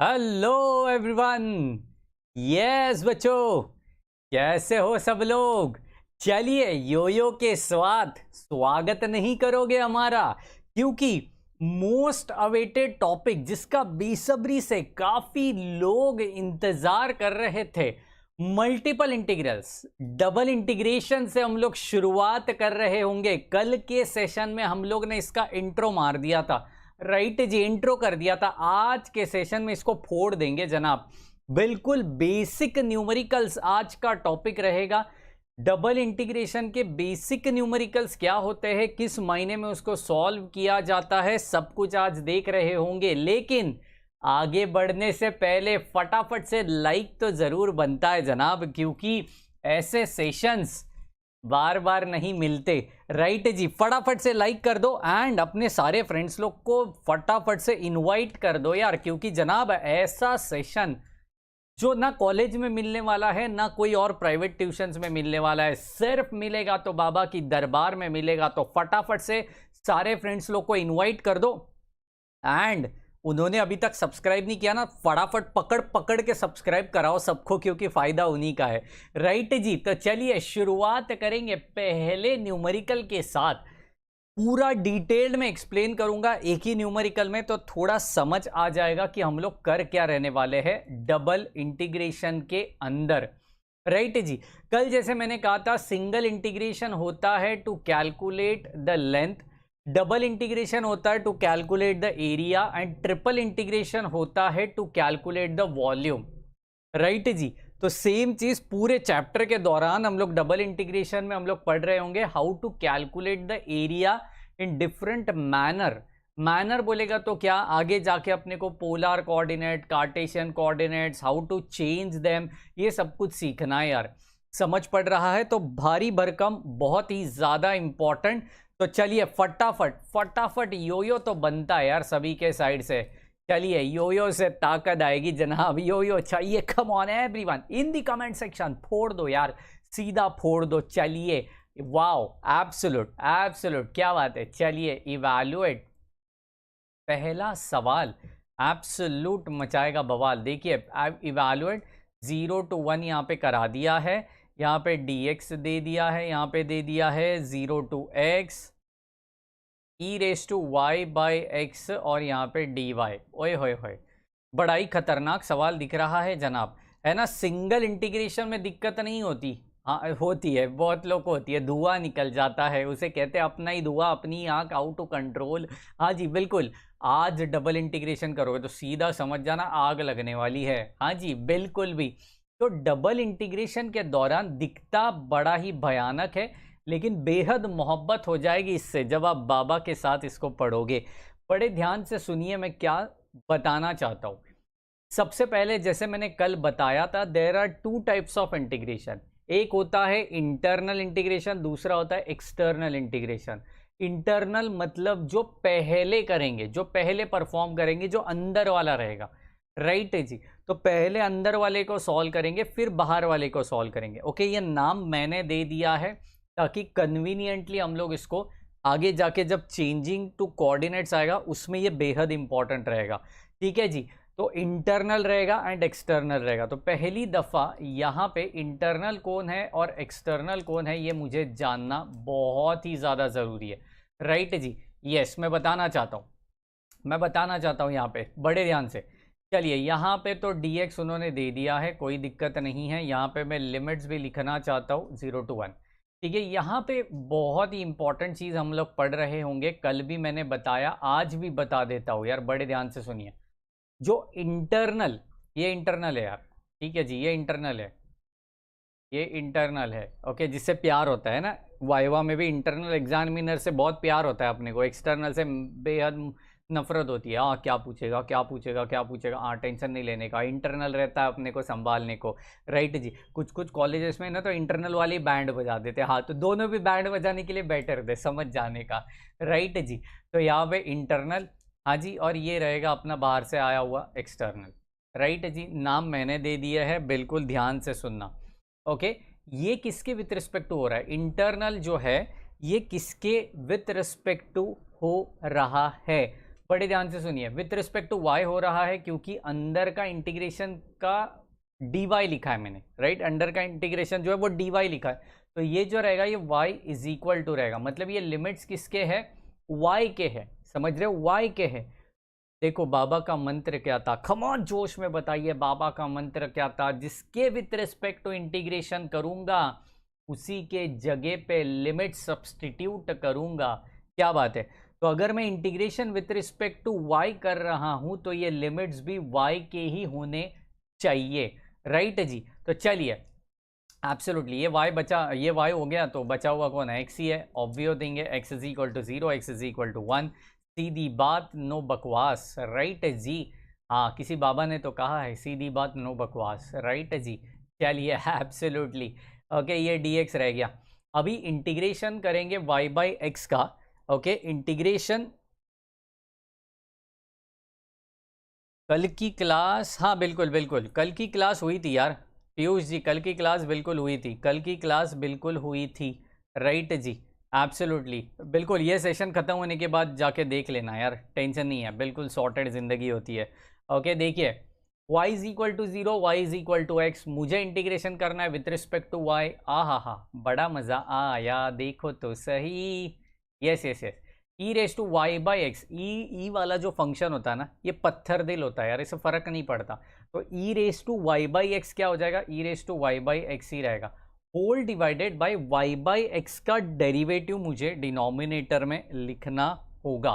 Hello everyone. Yes बच्चों, कैसे हो सब लोग। चलिए योयो के साथ स्वागत नहीं करोगे हमारा, क्योंकि मोस्ट अवेटेड टॉपिक जिसका बेसब्री से काफी लोग इंतजार कर रहे थे, मल्टीपल इंटीग्रल्स, डबल इंटीग्रेशन से हम लोग शुरुआत कर रहे होंगे। कल के सेशन में हम लोग ने इसका इंट्रो मार दिया था, राइट जी, इंट्रो कर दिया था। आज के सेशन में इसको फोड़ देंगे जनाब। बिल्कुल बेसिक न्यूमेरिकल्स आज का टॉपिक रहेगा। डबल इंटीग्रेशन के बेसिक न्यूमेरिकल्स क्या होते हैं, किस महीने में उसको सॉल्व किया जाता है, सब कुछ आज देख रहे होंगे। लेकिन आगे बढ़ने से पहले फटाफट से लाइक तो जरूर बनता है जनाब, क्योंकि ऐसे सेशंस बार बार नहीं मिलते, राइट जी। फटाफट से लाइक कर दो एंड अपने सारे फ्रेंड्स लोग को फटाफट से इनवाइट कर दो यार, क्योंकि जनाब ऐसा सेशन जो ना कॉलेज में मिलने वाला है, ना कोई और प्राइवेट ट्यूशंस में मिलने वाला है, सिर्फ मिलेगा तो बाबा की दरबार में मिलेगा। तो फटाफट से सारे फ्रेंड्स लोग को इनवाइट कर दो एंड उन्होंने अभी तक सब्सक्राइब नहीं किया ना, फटाफट पकड़ पकड़ के सब्सक्राइब कराओ सबको, क्योंकि फायदा उन्हीं का है, राइट जी। तो चलिए शुरुआत करेंगे पहले न्यूमेरिकल के साथ। पूरा डिटेल्ड में एक्सप्लेन करूंगा एक ही न्यूमेरिकल में, तो थोड़ा समझ आ जाएगा कि हम लोग कर क्या रहने वाले हैं डबल इंटीग्रेशन के अंदर, राइट जी। कल जैसे मैंने कहा था, सिंगल इंटीग्रेशन होता है to calculate the length, double integration होता है to calculate the area and triple integration होता है to calculate the volume, right जी। तो सेम चीज पूरे चैप्टर के दौरान हम लोग डबल इंटीग्रेशन में हम लोग पढ़ रहे होंगे, how to calculate the area in different manner बोलेगा तो क्या, आगे जाके अपने को polar coordinate, Cartesian coordinates, how to change them, ये सब कुछ सीखना है यार। समझ पड़ रहा है तो भारी भरकम, बहुत ही ज्यादा इंपॉर्टेंट। तो चलिए फटाफट फटाफट योयो तो बनता है यार सभी के साइड से। चलिए योयो से ताकत आएगी जनाब, योयो चाहिए। कम on everyone in the comment section, फोड़ दो यार, सीधा फोड़ दो। चलिए वाओ, एब्सोल्यूट एब्सोल्यूट, क्या बात है। चलिए इवैल्यूएट, पहला सवाल एब्सोल्यूट मचाएगा बवाल। देखिए इवैल्यूएट 0 to 1 यहाँ पे करा दिया है, यहाँ पे dx दे दिया है, यहाँ पे दे दिया है 0 to x e raise to Y by x, और यहाँ पे dy। ओए होए होए, बड़ा ही खतरनाक सवाल दिख रहा है जनाब, है ना। सिंगल इंटीग्रेशन में दिक्कत नहीं होती, हाँ होती है, बहुत लोग को होती है, धुआं निकल जाता है, उसे कहते हैं अपना ही धुआं, अपनी आंख, आउट टू कंट्रोल। हाँ जी बिल्कुल, आज डबल इंटीग्रेशन करोगे तो सीधा समझ जाना आग लगने वाली है। हाँ जी बिल्कुल भी। तो डबल इंटीग्रेशन के दौरान दिखता बड़ा ही भयानक है, लेकिन बेहद मोहब्बत हो जाएगी इससे जब आप बाबा के साथ इसको पढ़ोगे। बड़े ध्यान से सुनिए मैं क्या बताना चाहता हूँ। सबसे पहले जैसे मैंने कल बताया था, there are two types of integration. एक होता है इंटरनल इंटीग्रेशन, दूसरा होता है एक्सटर्नल इंटीग्रेशन। इंटरनल मतलब जो पहले करेंगे, जो पहले परफॉर्म करेंगे, जो अंदर वाला रहेगा, राइट जी। तो पहले अंदर वाले को सॉल्व करेंगे, फिर बाहर वाले को सॉल्व करेंगे। ओके, ये नाम मैंने दे दिया है ताकि कन्वीनियंटली हम लोग इसको आगे जाके जब चेंजिंग टू कोऑर्डिनेट्स आएगा उसमें ये बेहद इंपॉर्टेंट रहेगा, ठीक है जी। तो इंटरनल रहेगा एंड एक्सटर्नल रहेगा। तो पहली दफ़ा यहाँ पे इंटरनल कौन है और एक्सटर्नल कौन है ये मुझे जानना बहुत ही ज़्यादा ज़रूरी है, राइट जी। यस, मैं बताना चाहता हूँ यहाँ पे बड़े ध्यान से। चलिए यहाँ पे तो dx उन्होंने दे दिया है, कोई दिक्कत नहीं है। यहाँ पे मैं लिमिट्स भी लिखना चाहता हूँ 0 to 1, ठीक है। यहाँ पे बहुत ही इंपॉर्टेंट चीज़ हम लोग पढ़ रहे होंगे, कल भी मैंने बताया, आज भी बता देता हूँ यार, बड़े ध्यान से सुनिए। जो इंटरनल, ये इंटरनल है यार, ठीक है जी, ये इंटरनल है, ये इंटरनल है, ओके, जिससे प्यार होता है ना, वाइवा में भी इंटरनल एग्जामिनर से बहुत प्यार होता है अपने को, एक्सटर्नल से बेहद नफरत होती है। हाँ क्या पूछेगा क्या पूछेगा क्या पूछेगा, हाँ टेंशन नहीं लेने का, इंटरनल रहता है अपने को संभालने को, राइट जी। कुछ कुछ कॉलेजेस में ना तो इंटरनल वाले बैंड बजा देते हैं, हाँ तो दोनों भी बैंड बजाने के लिए बेटर थे, समझ जाने का, राइट जी। तो यहाँ पे इंटरनल, हाँ जी, और ये रहेगा अपना बाहर से आया हुआ एक्सटर्नल, राइट जी। नाम मैंने दे दिया है, बिल्कुल ध्यान से सुनना, ओके। ये किसके विथ रिस्पेक्ट टू हो रहा है, इंटरनल जो है ये किसके विथ रिस्पेक्ट टू हो रहा है, बड़े ध्यान से सुनिए, विथ रिस्पेक्ट टू वाई हो रहा है क्योंकि अंदर का इंटीग्रेशन का डी वाई लिखा है मैंने, राइट। अंडर का इंटीग्रेशन जो है वो डी वाई लिखा है, तो ये जो रहेगा ये y इज इक्वल टू रहेगा, मतलब ये लिमिट्स किसके है, y के है, समझ रहे हो, y के है। देखो बाबा का मंत्र क्या था, खमॉन जोश में बताइए, बाबा का मंत्र क्या था, जिसके विथ रिस्पेक्ट टू इंटीग्रेशन करूंगा उसी के जगह पे लिमिट सब्सटीट्यूट करूंगा। क्या बात है। तो अगर मैं integration with respect to y कर रहा हूं तो ये लिमिट्स भी y के ही होने चाहिए, राइट जी। तो चलिए एब्सोल्युटली ये y बचा, ये y हो गया, तो बचा हुआ कौन है, x ही है, ऑब्वियो देंगे, x is equal to 0, x is equal to 1, सीधी बात नो बकवास, राइट जी। हाँ किसी बाबा ने तो कहा है सीधी बात नो बकवास, राइट जी। चलिए एब्सोल्युटली ओके, ये dx रह गया। अभी इंटीग्रेशन करेंगे y बाई एक्स का, ओके इंटीग्रेशन। कल की क्लास, हाँ बिल्कुल बिल्कुल कल की क्लास हुई थी यार पीयूष जी, कल की क्लास बिल्कुल हुई थी, कल की क्लास बिल्कुल हुई थी, राइट जी एब्सोल्युटली बिल्कुल। ये सेशन खत्म होने के बाद जाके देख लेना यार, टेंशन नहीं है, बिल्कुल सॉर्टेड ज़िंदगी होती है। ओके देखिए y is equal to 0, y is equal to x, मुझे इंटीग्रेशन करना है विथ रिस्पेक्ट टू y। हा बड़ा मज़ा आया, देखो तो सही, yes yes yes. E raise to Y by X, E वाला जो फंक्शन होता है ना ये पत्थर दिल होता है यार, इससे फ़र्क नहीं पड़ता। तो ई raise to Y by X क्या हो जाएगा, E raise to Y by X ही रहेगा, whole divided by Y by X का डेरिवेटिव मुझे डिनोमिनेटर में लिखना होगा।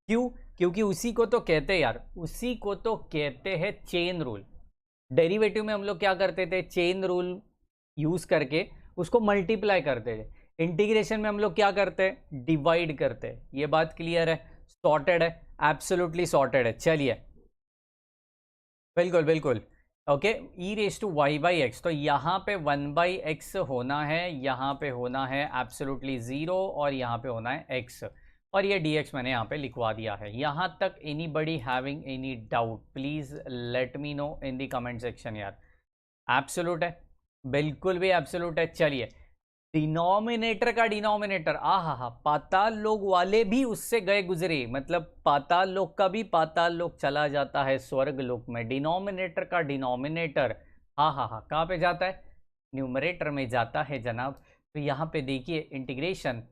क्यों, क्योंकि उसी को तो कहते हैं यार, उसी को तो कहते हैं चेन रूल। डेरिवेटिव में हम लोग क्या करते थे, चेन रूल यूज़ करके उसको मल्टीप्लाई करते थे। इंटीग्रेशन में हम लोग क्या करते हैं, डिवाइड करते हैं। ये बात क्लियर है, सॉर्टेड है, एब्सोल्युटली सॉर्टेड है। चलिए बिल्कुल बिल्कुल okay, e raise to Y by x, तो यहाँ पे 1 बाई एक्स होना है, यहाँ पे होना है एब्सोल्युटली 0 और यहाँ पे होना है x, और ये dx मैंने यहाँ पे लिखवा दिया है। यहाँ तक anybody having any doubt please let me know in the comment section यार। एब्सोल्यूट है, बिल्कुल भी एब्सोल्यूट है। चलिए डिनोमिनेटर का डिनोमिनेटर, हा पाताल लोक वाले भी उससे गए गुजरे, मतलब पाताल लोक का भी पाताल लोक चला जाता है स्वर्ग लोक में। डिनोमिनेटर का डिनोमिनेटर हा कहाँ पे जाता है, न्यूमरेटर में जाता है जनाब। तो यहाँ पे देखिए integration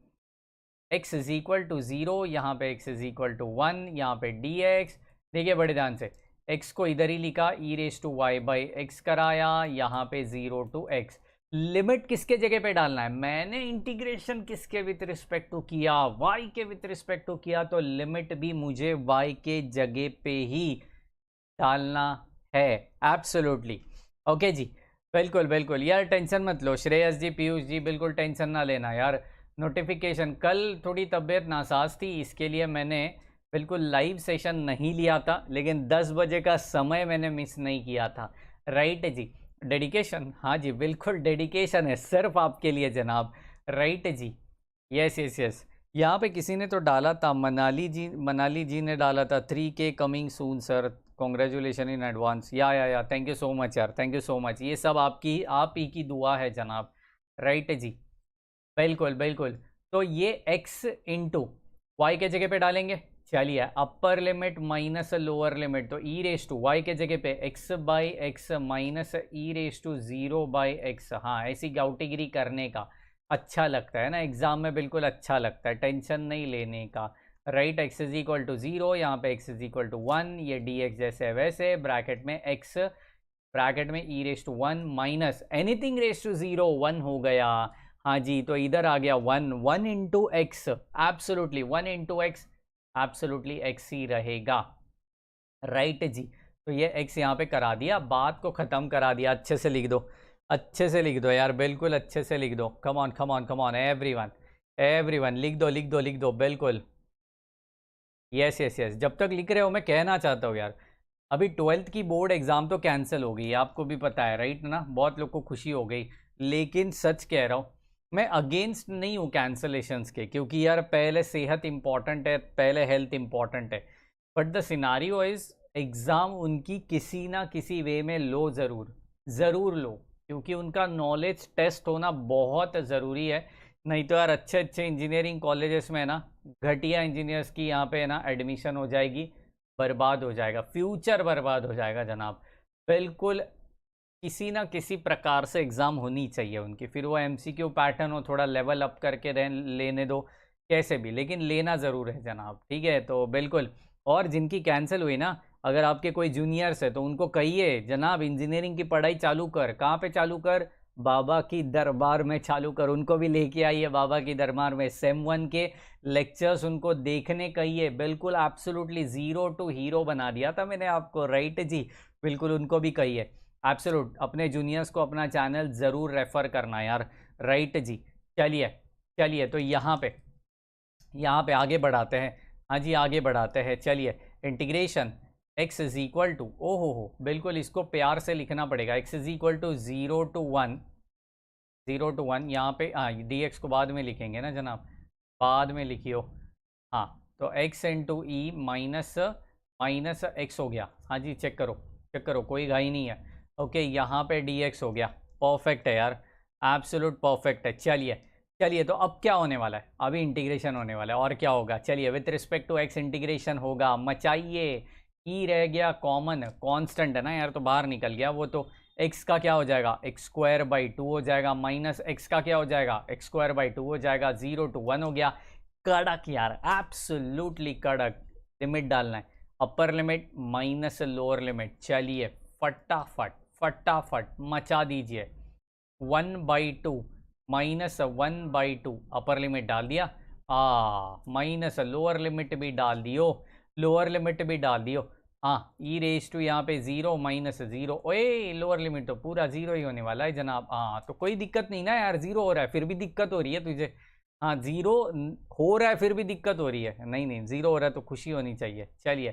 x is equal to 0, यहाँ पे x इज इक्वल टू 1, यहाँ पे dx, देखिए बड़े ध्यान से, x को इधर ही लिखा, E raise to Y by X कराया, यहाँ पे 0 टू x। लिमिट किसके जगह पे डालना है, मैंने इंटीग्रेशन किसके विथ रिस्पेक्ट टू किया, y के विथ रिस्पेक्ट टू किया, तो लिमिट भी मुझे y के जगह पे ही डालना है एब्सोल्युटली। ओके जी बिल्कुल बिल्कुल यार, टेंशन मत लो श्रेयस जी, पीयूष जी, बिल्कुल टेंशन ना लेना यार। नोटिफिकेशन, कल थोड़ी तबीयत नासाज थी, इसके लिए मैंने बिल्कुल लाइव सेशन नहीं लिया था, लेकिन 10 बजे का समय मैंने मिस नहीं किया था, राइट जी। डेडिकेशन, हाँ जी बिल्कुल डेडिकेशन है सिर्फ आपके लिए जनाब, राइट जी, यस यस यस। यहाँ पे किसी ने तो डाला था, मनाली जी ने डाला था 3K coming soon sir, congratulation in advance. या थैंक यू सो मच यार, थैंक यू सो मच, ये सब आपकी आप ही की दुआ है जनाब, राइट जी बिल्कुल बिल्कुल। तो ये x इंटू वाई के जगह पे डालेंगे, चलिए upper limit minus lower limit, तो ई रेस टू वाई के जगह पे x by x minus e raise to 0 by x. हाँ ऐसी गाउटीगिरी करने का अच्छा लगता है ना, एग्जाम में बिल्कुल अच्छा लगता है, टेंशन नहीं लेने का, right. x is equal to 0, यहाँ पे x इज इक्वल टू 1, ये dx जैसे वैसे, ब्रैकेट में x, ब्रैकेट में E raise to 1 minus anything raise to 0, 1 हो गया, हाँ जी। तो इधर आ गया 1 into X, absolutely 1 into X, absolutely X ही रहेगा, राइट जी। तो ये x यहाँ पे करा दिया, बात को ख़त्म करा दिया। अच्छे से लिख दो, अच्छे से लिख दो यार, बिल्कुल अच्छे से लिख दो, come on come on come on everyone, everyone लिख दो लिख दो लिख दो, बिल्कुल यस यस यस। जब तक लिख रहे हो मैं कहना चाहता हूँ यार, अभी 12th की बोर्ड एग्ज़ाम तो कैंसिल हो गई, आपको भी पता है राइट ना, बहुत लोग को खुशी हो गई, लेकिन सच कह रहा हूँ मैं अगेंस्ट नहीं हूँ कैंसलेशंस के, क्योंकि यार पहले सेहत इंपॉर्टेंट है, पहले हेल्थ इंपॉर्टेंट है, but the scenario is exam उनकी किसी ना किसी वे में लो, ज़रूर लो, क्योंकि उनका नॉलेज टेस्ट होना बहुत ज़रूरी है। नहीं तो यार अच्छे अच्छे इंजीनियरिंग कॉलेजेस में ना घटिया इंजीनियर्स की यहाँ पे ना एडमिशन हो जाएगी, बर्बाद हो जाएगा, फ्यूचर बर्बाद हो जाएगा जनाब। बिल्कुल किसी ना किसी प्रकार से एग्ज़ाम होनी चाहिए उनकी, फिर वो एमसीक्यू पैटर्न हो, थोड़ा लेवल अप करके लेने दो कैसे भी, लेकिन लेना ज़रूर है जनाब, ठीक है। तो बिल्कुल, और जिनकी कैंसिल हुई ना, अगर आपके कोई जूनियर्स है तो उनको कहिए जनाब इंजीनियरिंग की पढ़ाई चालू कर। कहाँ पे चालू कर? बाबा की दरबार में चालू कर। उनको भी लेके आइए बाबा की दरबार में, सेम 1 के लेक्चर्स उनको देखने कहिए। बिल्कुल एब्सोल्युटली ज़ीरो टू हीरो बना दिया था मैंने आपको, राइट जी। बिल्कुल उनको भी कहिए, एब्सोल्यूट अपने जूनियर्स को अपना चैनल ज़रूर रेफ़र करना यार, राइट जी। चलिए चलिए, तो यहाँ पे आगे बढ़ाते हैं। हाँ जी आगे बढ़ाते हैं, चलिए। Integration x is equal to, हो बिल्कुल इसको प्यार से लिखना पड़ेगा, x is equal to 0 to 1, 0 to 1 यहाँ पे। हाँ dx को बाद में लिखेंगे ना जनाब, बाद में लिखियो। हाँ तो x into E minus minus x हो गया। हाँ जी चेक करो कोई घाई नहीं है। ओके यहाँ पे dx हो गया, परफेक्ट है यार, एब्सोल्यूट परफेक्ट है। चलिए तो अब क्या होने वाला है? अभी इंटीग्रेशन होने वाला है, और क्या होगा? चलिए with respect to x integration होगा, मचाइए। ई रह गया कॉमन, कांस्टेंट है ना यार, तो बाहर निकल गया वो, तो एक्स का क्या हो जाएगा? एक्स स्क्वायर बाई 2 हो जाएगा, माइनस एक्स का क्या हो जाएगा? एक्स स्क्वायर बाई 2 हो जाएगा, 0 to 1 हो गया। कड़क यार, एब्सोल्युटली कड़क। लिमिट डालना है, अपर लिमिट माइनस लोअर लिमिट। चलिए फटाफट मचा दीजिए। 1/2 माइनस 1/2 अपर लिमिट डाल दिया, माइनस लोअर लिमिट भी डाल दियो, हाँ ई रेस टू यहाँ पे 0 माइनस 0, ओए लोअर लिमिट तो पूरा 0 ही होने वाला है जनाब। हाँ तो कोई दिक्कत नहीं ना यार, 0 हो रहा है फिर भी दिक्कत हो रही है तुझे? हाँ 0 हो रहा है फिर भी दिक्कत हो रही है? नहीं 0 हो रहा है तो खुशी होनी चाहिए। चलिए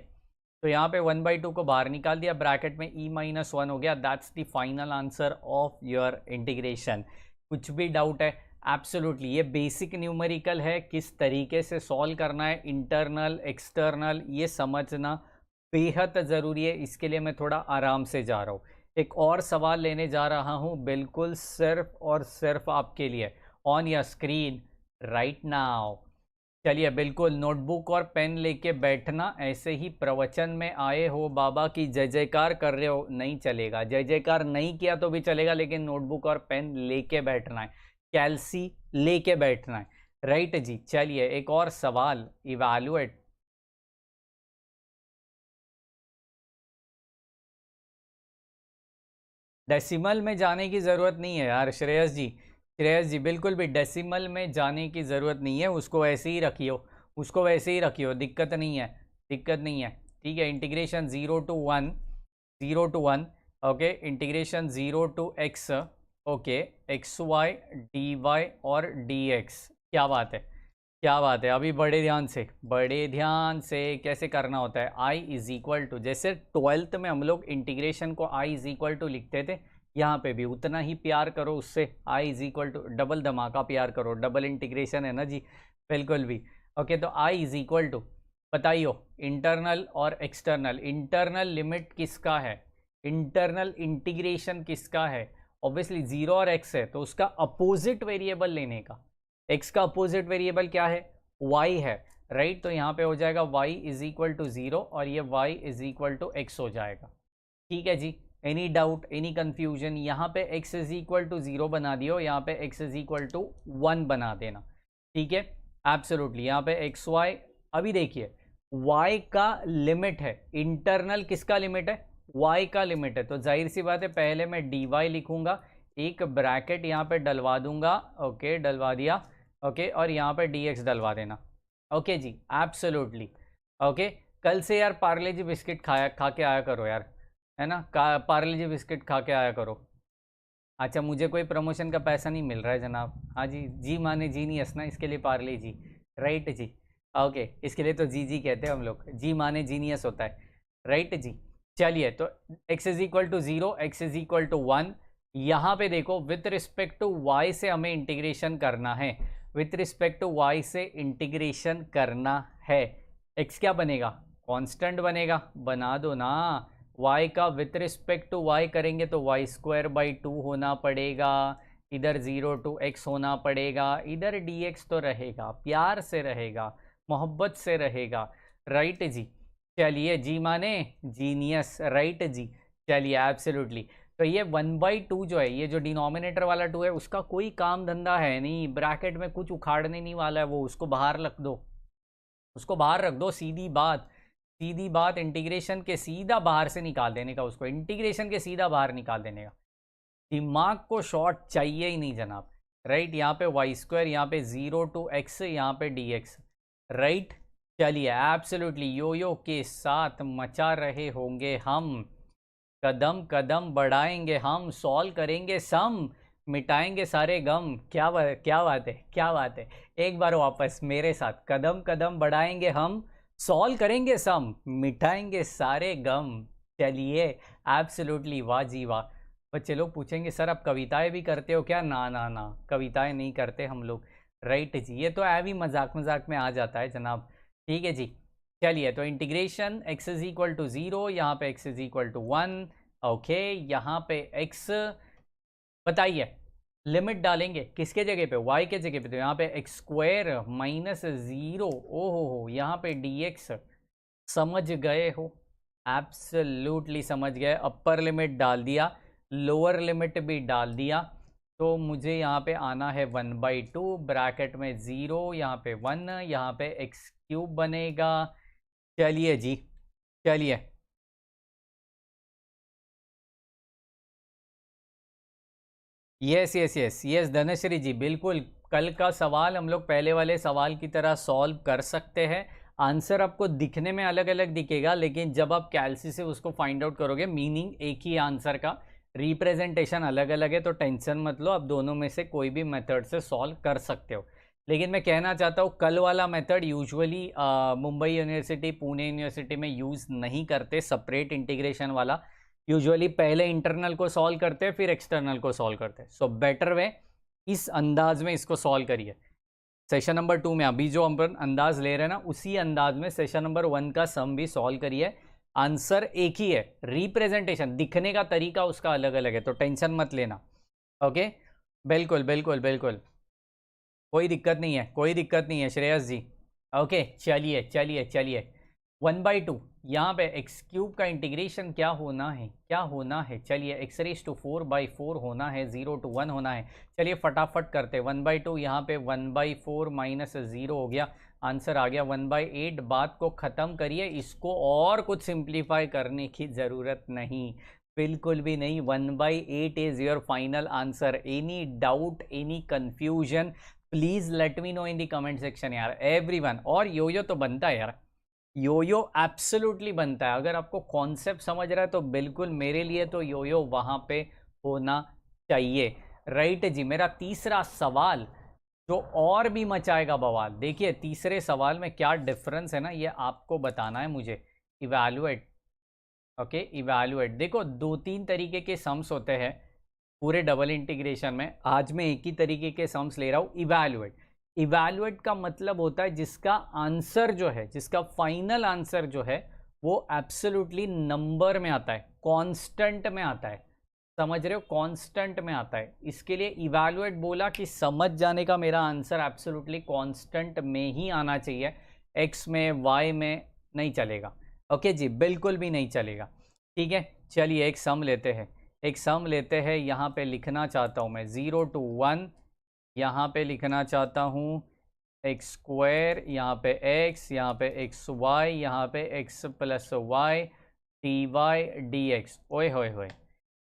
तो यहाँ पे 1/2 को बाहर निकाल दिया, ब्रैकेट में e-1 हो गया। That's the final answer of your integration. कुछ भी डाउट है? एब्सोल्युटली, ये बेसिक न्यूमेरिकल है, किस तरीके से सॉल्व करना है, इंटरनल एक्सटर्नल, ये समझना बेहद ज़रूरी है। इसके लिए मैं थोड़ा आराम से जा रहा हूँ, एक और सवाल लेने जा रहा हूँ, बिल्कुल सिर्फ और सिर्फ आपके लिए, on your screen right now. चलिए बिल्कुल नोटबुक और पेन लेके बैठना, ऐसे ही प्रवचन में आए हो, बाबा की जय जयकार कर रहे हो, नहीं चलेगा। जय जयकार नहीं किया तो भी चलेगा, लेकिन नोटबुक और पेन लेके बैठना है, कैल्सी लेके बैठना है, राइट जी। चलिए एक और सवाल, इवैल्यूएट। डेसिमल में जाने की ज़रूरत नहीं है यार श्रेयस जी, बिल्कुल भी डेसिमल में जाने की ज़रूरत नहीं है, उसको वैसे ही रखियो, दिक्कत नहीं है, ठीक है। Integration 0 to 1, okay, integration 0 to x, okay, x y d y और डी एक्स। क्या बात है। अभी बड़े ध्यान से कैसे करना होता है। i इज इक्वल टू, जैसे 12th में हम लोग इंटीग्रेशन को i इज इक्वल टू लिखते थे, यहाँ पे भी उतना ही प्यार करो उससे, i is equal to, double धमाका प्यार करो, डबल इंटीग्रेशन है ना जी, बिल्कुल भी। ओके तो i इज इक्वल टू, बताइयो इंटरनल और एक्सटर्नल। इंटरनल लिमिट किसका है, इंटरनल इंटीग्रेशन किसका है? ऑब्वियसली 0 और x है, तो उसका अपोजिट वेरिएबल लेने का। x का अपोजिट वेरिएबल क्या है? y है, राइट। तो यहाँ पे हो जाएगा y इज इक्वल टू 0 और ये y is equal to x हो जाएगा, ठीक है जी। Any doubt, any confusion? यहाँ पे x इज इक्वल टू 0 बना दियो, यहाँ पे x इज इक्वल टू 1 बना देना, ठीक है। एब्सोल्युटली यहाँ पे एक्स वाई, अभी देखिए y का लिमिट है, इंटरनल किसका लिमिट है? y का लिमिट है, तो जाहिर सी बात है पहले मैं dy लिखूंगा, एक ब्रैकेट यहाँ पे डलवा दूंगा, ओके डलवा दिया, ओके, और यहाँ पे dx डलवा देना, ओके जी, एब्सोल्युटली। ओके कल से यार पार्ले जी बिस्किट खा के आया करो यार, है ना, पार्ले जी बिस्किट खा के आया करो। अच्छा मुझे कोई प्रमोशन का पैसा नहीं मिल रहा है जनाब। हाँ जी, जी माने जीनियस ना, इसके लिए पार्ले जी, राइट जी। ओके इसके लिए तो जी कहते हैं हम लोग, जी माने जीनियस होता है, राइट जी। चलिए तो x is equal to 0, x is equal to 1, यहाँ पे देखो विथ रिस्पेक्ट टू y से हमें इंटीग्रेशन करना है, विथ रिस्पेक्ट टू y से इंटीग्रेशन करना है। x क्या बनेगा? कांस्टेंट बनेगा, बना दो ना। y का विथ रिस्पेक्ट टू y करेंगे तो y² बाई 2 होना पड़ेगा, इधर 0 to x होना पड़ेगा, इधर dx तो रहेगा, प्यार से रहेगा, मोहब्बत से रहेगा, राइट जी। चलिए जी माने जीनियस, राइट जी। चलिए एब्सोल्युटली। तो ये 1/2 जो है, ये जो डिनोमिनेटर वाला 2 है, उसका कोई काम धंधा है नहीं, ब्रैकेट में कुछ उखाड़ने नहीं वाला है वो, उसको बाहर रख दो, उसको बाहर रख दो। सीधी बात, सीधी बात, इंटीग्रेशन के सीधा बाहर से निकाल देने का, उसको इंटीग्रेशन के सीधा बाहर निकाल देने का। दिमाग को शॉर्ट चाहिए ही नहीं जनाब, राइट। यहाँ पे y², यहाँ पे 0 to x, यहाँ पे dx, राइट। चलिए एब्सोल्युटली यो के साथ मचा रहे होंगे हम, कदम कदम बढ़ाएंगे हम, सॉल्व करेंगे सम, मिटाएंगे सारे गम। क्या बात, क्या बात है, क्या बात है। एक बार वापस मेरे साथ, कदम कदम बढ़ाएंगे हम, सॉल्व करेंगे सम, मिटाएंगे सारे गम। चलिए एब्सोल्युटली, वाह जी वाह। बच्चे लोग पूछेंगे सर आप कविताएं भी करते हो क्या? ना ना ना, कविताएं नहीं करते हम लोग, राइट जी। ये तो भी मजाक मजाक में आ जाता है जनाब, ठीक है जी। चलिए तो integration x is equal to 0, यहाँ पे x is equal to 1, okay. यहाँ पे x, बताइए लिमिट डालेंगे किसके जगह पे? y के जगह पे। तो यहाँ पे x² माइनस 0, ओहो, यहाँ पे dx। समझ गए हो? एब्सोल्युटली समझ गए। अपर लिमिट डाल दिया, लोअर लिमिट भी डाल दिया, तो मुझे यहाँ पे आना है 1/2, ब्रैकेट में 0, यहाँ पे 1, यहाँ पे x³ बनेगा। चलिए जी, चलिए yes yes yes yes Dhanashree ji, बिल्कुल। कल का सवाल हम लोग पहले वाले सवाल की तरह सॉल्व कर सकते हैं। आंसर आपको दिखने में अलग अलग दिखेगा, लेकिन जब आप कैलसी से उसको फाइंड आउट करोगे, मीनिंग एक ही आंसर का, रिप्रेजेंटेशन अलग अलग है, तो टेंशन मत लो, आप दोनों में से कोई भी मेथड से सॉल्व कर सकते हो। लेकिन मैं कहना चाहता हूँ कल वाला method usually Mumbai university, Pune university में यूज़ नहीं करते, सेपरेट इंटीग्रेशन वाला। यूजुअली पहले इंटरनल को सॉल्व करते हैं, फिर एक्सटर्नल को सॉल्व करते हैं। सो बेटर वे इस अंदाज में इसको सॉल्व करिए। सेशन नंबर 2 में अभी जो हम अंदाज ले रहे हैं ना, उसी अंदाज में सेशन नंबर 1 का सम भी सॉल्व करिए। आंसर एक ही है, रिप्रेजेंटेशन दिखने का तरीका उसका अलग अलग है, तो टेंशन मत लेना, ओके। बिल्कुल बिल्कुल बिल्कुल, कोई दिक्कत नहीं है, कोई दिक्कत नहीं है श्रेयस जी, ओके। चलिए चलिए चलिए 1/2, यहाँ पे x³ का इंटीग्रेशन क्या होना है, क्या होना है? चलिए x⁴/4 होना है, 0 to 1 होना है। चलिए फटाफट करते, 1/2 यहाँ पे 1/4 माइनस 0 हो गया, आंसर आ गया 1/8। बात को ख़त्म करिए, इसको और कुछ सिंप्लीफाई करने की ज़रूरत नहीं, बिल्कुल भी नहीं। 1/8 is your final answer. Any doubt, any confusion, please let me know in the comment section यार, एवरीवन। और यो तो बनता है यार, यो एब्सोल्युटली बनता है। अगर आपको कॉन्सेप्ट समझ रहा है तो बिल्कुल, मेरे लिए तो यो वहाँ पे होना चाहिए, राइट जी। मेरा तीसरा सवाल जो और भी मचाएगा बवाल, देखिए तीसरे सवाल में क्या डिफरेंस है ना, ये आपको बताना है मुझे। Evaluate, okay, evaluate. देखो 2-3 तरीके के सम्स होते हैं पूरे डबल इंटीग्रेशन में, आज मैं एक ही तरीके के सम्स ले रहा हूँ। इवैल्यूएट, इवैल्यूएट का मतलब होता है जिसका आंसर जो है, जिसका फाइनल आंसर जो है वो एब्सोल्युटली नंबर में आता है, कांस्टेंट में आता है, समझ रहे हो, कांस्टेंट में आता है। इसके लिए इवैल्यूएट बोला कि समझ जाने का मेरा आंसर एब्सोल्युटली कांस्टेंट में ही आना चाहिए, एक्स में वाई में नहीं चलेगा, ओके जी, बिल्कुल भी नहीं चलेगा, ठीक है। चलिए एक सम लेते हैं, एक सम लेते हैं। यहाँ पे लिखना चाहता हूँ मैं 0 to 1, यहाँ पे लिखना चाहता हूँ x², यहाँ पे x, यहाँ पे xy, यहाँ पे x + y dy dx। ओए होए होए,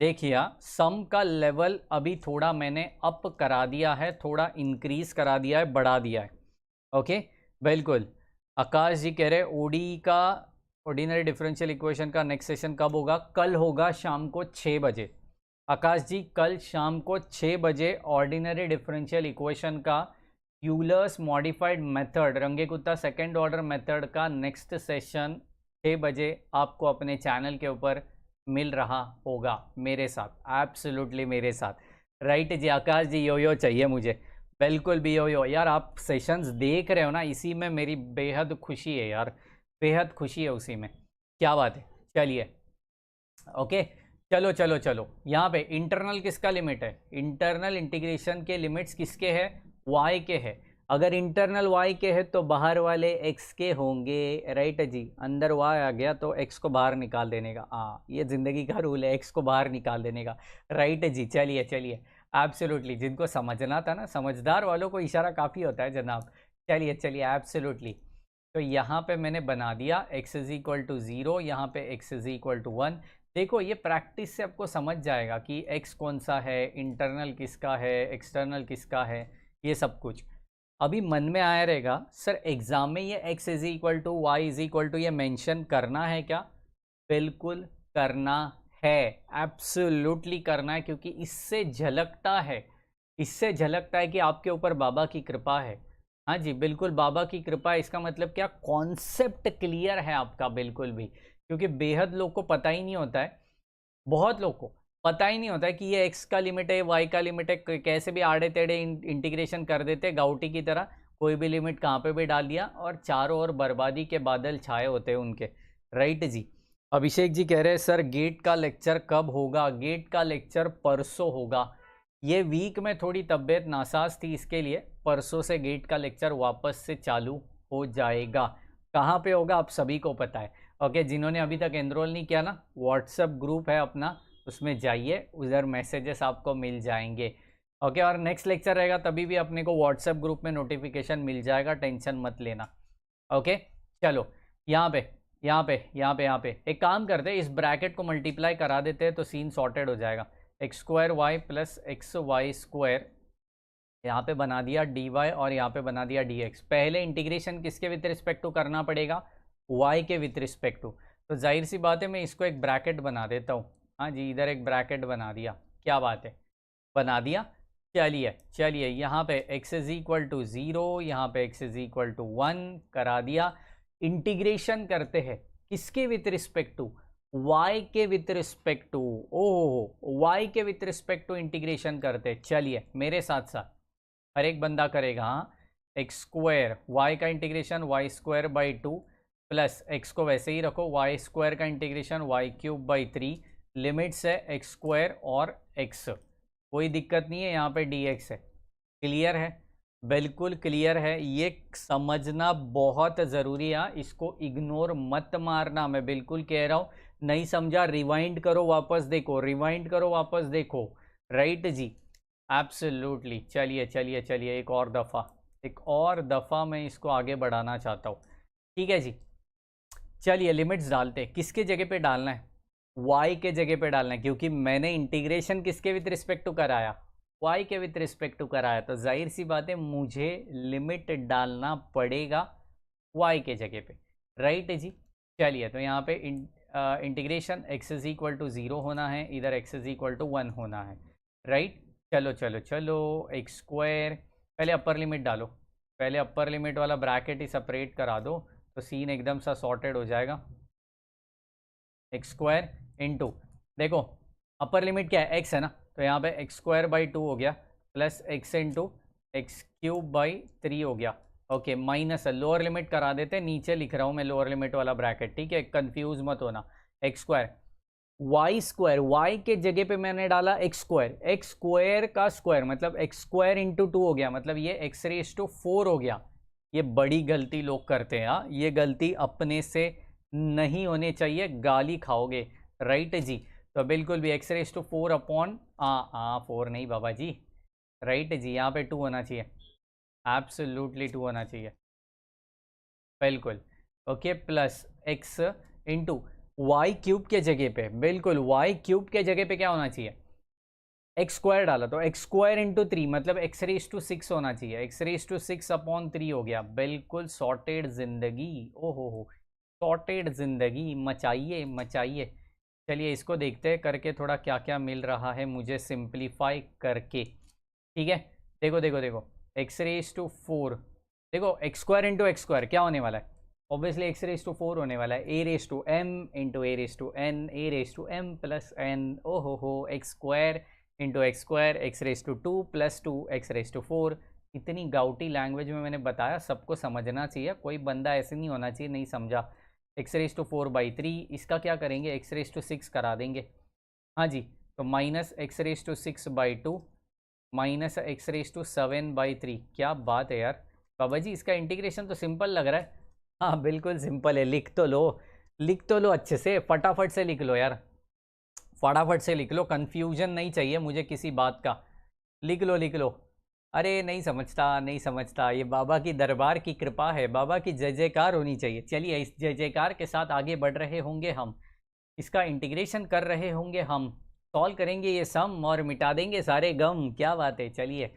देखिए सम का लेवल अभी थोड़ा मैंने अप करा दिया है, थोड़ा इंक्रीज करा दिया है, बढ़ा दिया है, ओके बिल्कुल। आकाश जी कह रहे ओडी का, ऑर्डिनरी डिफरेंशियल इक्वेशन का नेक्स्ट सेशन कब होगा? कल होगा शाम को 6 बजे। आकाश जी कल शाम को 6 बजे ऑर्डिनरी डिफरेंशियल इक्वेशन का यूलर्स मॉडिफाइड मेथड, रंगे कुत्ता सेकेंड ऑर्डर मेथड का नेक्स्ट सेशन 6 बजे आपको अपने चैनल के ऊपर मिल रहा होगा मेरे साथ, एब्सोल्युटली मेरे साथ, राइट जी। आकाश जी यो चाहिए मुझे, बिल्कुल भी यो यार। आप सेशंस देख रहे हो ना, इसी में मेरी बेहद खुशी है यार, बेहद खुशी है उसी में, क्या बात है। चलिए ओके, चलो चलो चलो, यहाँ पे इंटरनल किसका लिमिट है? इंटरनल इंटीग्रेशन के लिमिट्स किसके हैं? y के है। अगर इंटरनल y के है तो बाहर वाले x के होंगे, राइट जी। अंदर y आ गया तो x को बाहर निकाल देने का, हाँ ये जिंदगी का रूल है, x को बाहर निकाल देने का, राइट जी। चलिए चलिए, एब्सोल्युटली, जिनको समझना था ना, समझदार वालों को इशारा काफ़ी होता है जनाब। चलिए चलिए, एब्सोल्युटली। तो यहाँ पे मैंने बना दिया x इज इक्वल टू 0, यहाँ पे x इज इक्वल टू 1। देखो ये प्रैक्टिस से आपको समझ जाएगा कि x कौन सा है, इंटरनल किसका है, एक्सटर्नल किसका है, ये सब कुछ अभी मन में आया रहेगा। सर एग्जाम में ये x is equal to y is equal to ये मेंशन करना है क्या? बिल्कुल करना है, एब्सोल्युटली करना है, क्योंकि इससे झलकता है, इससे झलकता है कि आपके ऊपर बाबा की कृपा है। हाँ जी बिल्कुल, बाबा की कृपा है। इसका मतलब क्या? कॉन्सेप्ट क्लियर है आपका बिल्कुल भी, क्योंकि बेहद लोग को पता ही नहीं होता है, बहुत लोग को पता ही नहीं होता है कि ये एक्स का लिमिट है, वाई का लिमिट है, कैसे भी आड़े टेढ़े इंटीग्रेशन कर देते गाउटी की तरह, कोई भी लिमिट कहाँ पे भी डाल दिया और चारों ओर बर्बादी के बादल छाए होते हैं उनके, राइट जी। अभिषेक जी कह रहे हैं सर गेट का लेक्चर कब होगा? गेट का लेक्चर परसों होगा। ये वीक में थोड़ी तबीयत नासाज थी, इसके लिए परसों से गेट का लेक्चर वापस से चालू हो जाएगा। कहाँ पे होगा आप सभी को पता है, ओके। जिन्होंने अभी तक एनरोल नहीं किया ना, व्हाट्सएप ग्रुप है अपना, उसमें जाइए, उधर मैसेजेस आपको मिल जाएंगे, ओके। और नेक्स्ट लेक्चर रहेगा तभी भी अपने को व्हाट्सएप ग्रुप में नोटिफिकेशन मिल जाएगा, टेंशन मत लेना, ओके। चलो यहाँ पे यहाँ पे यहाँ पे यहाँ पे एक काम करते हैं, इस ब्रैकेट को मल्टीप्लाई करा देते हैं तो सीन सॉर्टेड हो जाएगा। X square y plus x y square, यहाँ पे बना दिया डी वाई और यहाँ पे बना दिया डी एक्स। पहले इंटीग्रेशन किसके विथ रिस्पेक्ट टू करना पड़ेगा? वाई के विथ रिस्पेक्ट टू। तो जाहिर सी बात है मैं इसको एक ब्रैकेट बना देता हूँ, हाँ जी, इधर एक ब्रैकेट बना दिया, क्या बात है, बना दिया। चलिए चलिए, यहाँ पे x इज इक्वल टू 0, यहाँ पे x इज इक्वल टू 1 करा दिया। इंटीग्रेशन करते हैं किसके विथ रिस्पेक्ट टू? y के विथ रिस्पेक्ट टू। ओह, y के विथ रिस्पेक्ट टू इंटीग्रेशन करते हैं। चलिए मेरे साथ साथ हर एक बंदा करेगा, हाँ। एक्स स्क्वायर वाई का integration y square by 2 plus x को वैसे ही रखो, वाई स्क्वायर का integration y cube by 3, limits है एक्स स्क्वायर और एक्स, कोई दिक्कत नहीं है, यहाँ पे डी एक्स है। क्लियर है? बिल्कुल क्लियर है, ये समझना बहुत ज़रूरी है, इसको इग्नोर मत मारना, मैं बिल्कुल कह रहा हूँ। नहीं समझा रिवाइंड करो वापस देखो, रिवाइंड करो वापस देखो, राइट जी, एब्सोल्युटली। चलिए चलिए चलिए, एक और दफ़ा मैं इसको आगे बढ़ाना चाहता हूँ, ठीक है जी। चलिए लिमिट्स डालते हैं, किसके जगह पे डालना है? y के जगह पे डालना है, क्योंकि मैंने इंटीग्रेशन किसके विथ रिस्पेक्ट टू कराया? y के विथ रिस्पेक्ट टू कराया, तो जाहिर सी बात है मुझे लिमिट डालना पड़ेगा y के जगह पे, राइट जी। चलिए तो यहाँ पे integration x is equal to 0 होना है, इधर x इज इक्वल टू 1 होना है, राइट। चलो चलो चलो, एक्स स्क्वायर, पहले अपर लिमिट डालो, पहले अपर लिमिट वाला ब्रैकेट ही सेपरेट करा दो तो सीन एकदम सा सॉर्टेड हो जाएगा। एक्स स्क्वायर इंटू, देखो अपर लिमिट क्या है? एक्स है ना, तो यहाँ पे एक्स स्क्वायर बाई 2 हो गया plus x into x cube by 3 हो गया, ओके। माइनस लोअर लिमिट करा देते, नीचे लिख रहा हूँ मैं लोअर लिमिट वाला ब्रैकेट, ठीक है, कंफ्यूज मत होना। X square y square, y के जगह पे मैंने डाला एक्स स्क्वायर, एक्स स्क्वायर का स्क्वायर मतलब एक्स स्क्वायर इंटू 2 हो गया, मतलब ये एक्स रेस टू 4 हो गया। ये बड़ी गलती लोग करते हैं, हाँ, ये गलती अपने से नहीं होनी चाहिए, गाली खाओगे, राइट जी। तो बिल्कुल भी एक्स रेस टू 4 अपॉन 4 नहीं बाबा जी, राइट जी, यहाँ पे 2 होना चाहिए, एब्सोल्युटली 2 होना चाहिए, बिल्कुल, okay. Plus x into y cube के जगह पे, बिल्कुल वाई क्यूब के जगह पे क्या होना चाहिए? एक्स स्क्वायर डाला तो एक्स स्क्वायर इंटू 3 मतलब एक्स रेस टू 6 होना चाहिए, एक्स रेस टू 6 अपॉन 3 हो गया, बिल्कुल सॉर्टेड जिंदगी, ओहो हो, सॉर्टेड जिंदगी मचाइए मचाइए। चलिए इसको देखते हैं करके थोड़ा क्या क्या मिल रहा है मुझे सिंप्लीफाई करके, ठीक है। देखो देखो देखो, एक्स रेस टू 4, देखो x square into X square क्या होने वाला है? ऑब्वियसली एक्स रेस टू 4 होने वाला है, A raise to M into A raise to N, A raise to M plus N, ओहो हो, X square into X square, X raise to 2 plus 2 X raise to 4। इतनी गाउटी language में मैंने बताया, सबको समझना चाहिए, कोई बंदा ऐसे नहीं होना चाहिए नहीं समझा। एक्स रेस टू 4 बाई 3, इसका क्या करेंगे? एक्स रेस टू 6 करा देंगे, हाँ जी, तो minus x raise to 6/2 minus x raise to 7/3। क्या बात है यार बाबा जी, इसका इंटीग्रेशन तो सिंपल लग रहा है। हाँ बिल्कुल सिंपल है, लिख तो लो, लिख तो लो अच्छे से, फटाफट से लिख लो यार, फटाफट से लिख लो, कंफ्यूजन नहीं चाहिए मुझे किसी बात का। लिख लो लिख लो। अरे नहीं समझता नहीं समझता, ये बाबा की दरबार की कृपा है, बाबा की जय जयकार होनी चाहिए। चलिए इस जय जयकार के साथ आगे बढ़ रहे होंगे हम, इसका इंटीग्रेशन कर रहे होंगे हम, सॉल्व करेंगे ये सम और मिटा देंगे सारे गम। क्या बात है, चलिए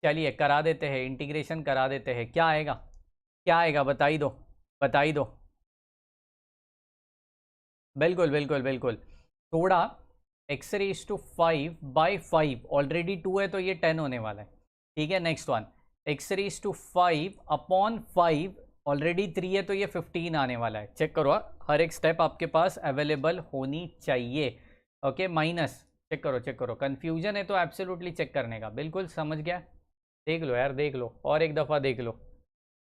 चलिए करा देते हैं, इंटीग्रेशन करा देते हैं। क्या आएगा, क्या आएगा, बताई दो, बताई दो। बिल्कुल बिल्कुल बिल्कुल। थोड़ा एक्स रेस टू 5/5, ऑलरेडी 2 है तो ये 10 होने वाला है। ठीक है, next one, x raise to 5/5, already 3 है तो ये 15 आने वाला है। चेक करो, हर एक स्टेप आपके पास अवेलेबल होनी चाहिए। ओके, माइनस, चेक करो चेक करो, कन्फ्यूजन है तो एब्सोल्युटली चेक करने का, बिल्कुल समझ गया, देख लो यार देख लो, और एक दफ़ा देख लो।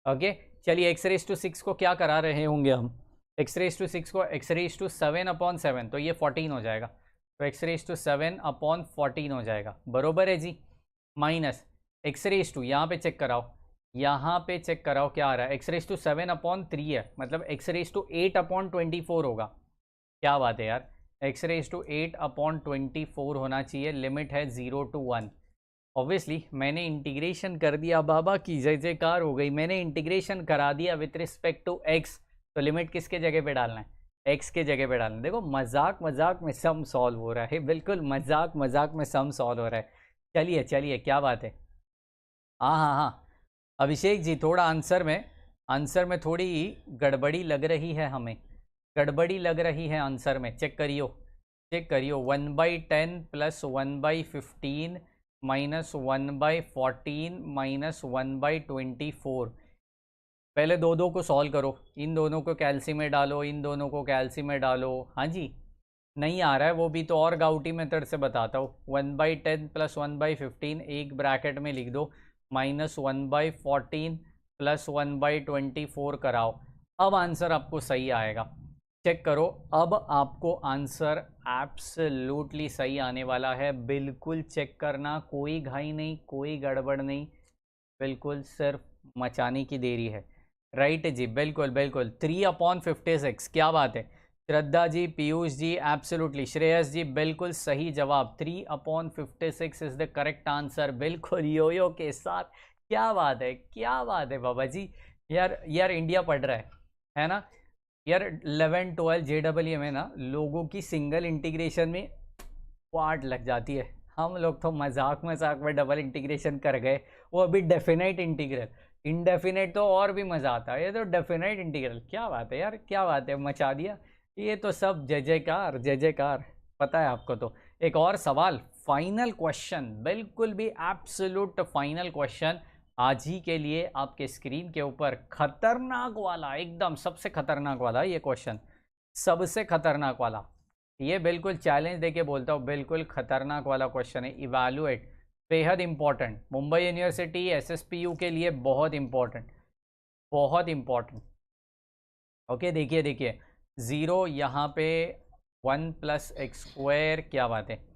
ओके, चलिए एक्स रेस टू 6 को क्या करा रहे होंगे हम, एक्स रेस टू 6 को एक्स रेस टू 7/7, तो ये 14 हो जाएगा, तो एक्स रेस टू 7/14 हो जाएगा, बरोबर है जी। माइनस एक्स रेस टू, यहाँ पे चेक कराओ, यहाँ पे चेक कराओ क्या आ रहा है, एक्स रेस टू 7/3 है, मतलब एक्स रेस टू 8/24 होगा। क्या बात है यार, एक्स रेस टू 8/24 होना चाहिए, लिमिट है 0 to 1। ऑब्वियसली मैंने इंटीग्रेशन कर दिया, बाबा की जय जयकार हो गई, मैंने इंटीग्रेशन करा दिया विथ रिस्पेक्ट टू एक्स, तो लिमिट किसके जगह पे डालना है, एक्स के जगह पे डालना है। देखो मजाक मजाक में सम सॉल्व हो रहा है, बिल्कुल मजाक मजाक में सम सॉल्व हो रहा है। चलिए चलिए, क्या बात है। हाँ हाँ हाँ, अभिषेक जी थोड़ा आंसर में थोड़ी गड़बड़ी लग रही है हमें, गड़बड़ी लग रही है आंसर में, चेक करियो, चेक करियो। 1/10 प्लस 1/15 माइनस 1/14 माइनस 1/24, पहले दो दो को सॉल्व करो, इन दोनों को कैल्सी में डालो, इन दोनों को कैल्सी में डालो। हाँ जी, नहीं आ रहा है वो भी तो, और गाउटी मेथड से बताता हूँ। 1/10 प्लस 1/15 एक ब्रैकेट में लिख दो, माइनस 1/14 प्लस 1/24 कराओ, अब आंसर आपको सही आएगा। चेक करो, अब आपको आंसर एब्सोल्युटली सही आने वाला है, बिल्कुल चेक करना, कोई घाई नहीं, कोई गड़बड़ नहीं, बिल्कुल सिर्फ मचाने की देरी है। राइट जी, बिल्कुल बिल्कुल, 3/56। क्या बात है, श्रद्धा जी, पीयूष जी, एब्सोल्युटली, श्रेयस जी, बिल्कुल सही जवाब, 3/56 इज द करेक्ट आंसर, बिल्कुल योयो के साथ। क्या बात है, क्या बात है बाबा जी, यार यार इंडिया पढ़ रहा है ना यार। 11-12 JEE में ना लोगों की सिंगल इंटीग्रेशन में वाट लग जाती है, हम लोग तो मजाक मजाक में डबल इंटीग्रेशन कर गए, वो अभी डेफिनेट इंटीग्रल, इनडेफिनेट तो और भी मज़ा आता है, ये तो डेफिनेट इंटीग्रल। क्या बात है यार, क्या बात है, मचा दिया, ये तो सब जय जयकार जय जयकार, पता है आपको। तो एक और सवाल, फाइनल क्वेश्चन, बिल्कुल भी एब्सोल्यूट फाइनल क्वेश्चन आज ही के लिए आपके स्क्रीन के ऊपर, खतरनाक वाला, एकदम सबसे खतरनाक वाला ये क्वेश्चन, सबसे खतरनाक वाला, ये बिल्कुल चैलेंज देके बोलता हूँ, बिल्कुल खतरनाक वाला क्वेश्चन है। इवैल्यूएट, बेहद इंपॉर्टेंट, मुंबई यूनिवर्सिटी SSPU के लिए बहुत इंपॉर्टेंट, बहुत इंपॉर्टेंट। ओके, देखिए देखिए, ज़ीरो यहाँ पे 1 प्लस एक्स स्क्वायर, क्या बात है,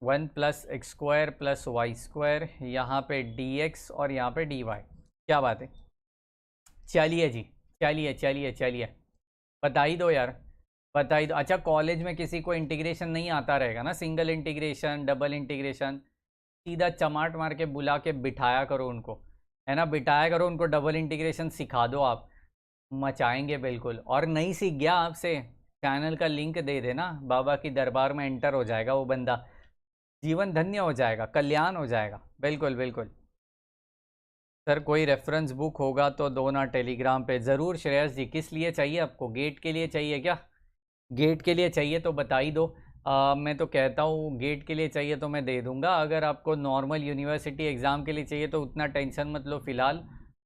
1 plus x square plus y square, यहाँ पे dx और यहाँ पे dy, क्या बात है। चलिए जी, चलिए चलिए चलिए, बता ही दो यार, बता ही दो। अच्छा, कॉलेज में किसी को इंटीग्रेशन नहीं आता रहेगा ना, सिंगल इंटीग्रेशन, डबल इंटीग्रेशन, सीधा चमाट मार के बुला के बिठाया करो उनको, है ना, बिठाया करो उनको, डबल इंटीग्रेशन सिखा दो आप, मचाएंगे बिल्कुल। और नहीं सीख गया आपसे, चैनल का लिंक दे देना, बाबा की दरबार में एंटर हो जाएगा वो बंदा, जीवन धन्य हो जाएगा, कल्याण हो जाएगा, बिल्कुल बिल्कुल। सर कोई रेफरेंस बुक होगा तो दो ना टेलीग्राम पे, ज़रूर श्रेयस जी, किस लिए चाहिए आपको, गेट के लिए चाहिए क्या, गेट के लिए चाहिए तो बता ही दो। मैं तो कहता हूँ गेट के लिए चाहिए तो मैं दे दूँगा, अगर आपको नॉर्मल यूनिवर्सिटी एग्ज़ाम के लिए चाहिए तो उतना टेंशन मत लो फ़िलहाल,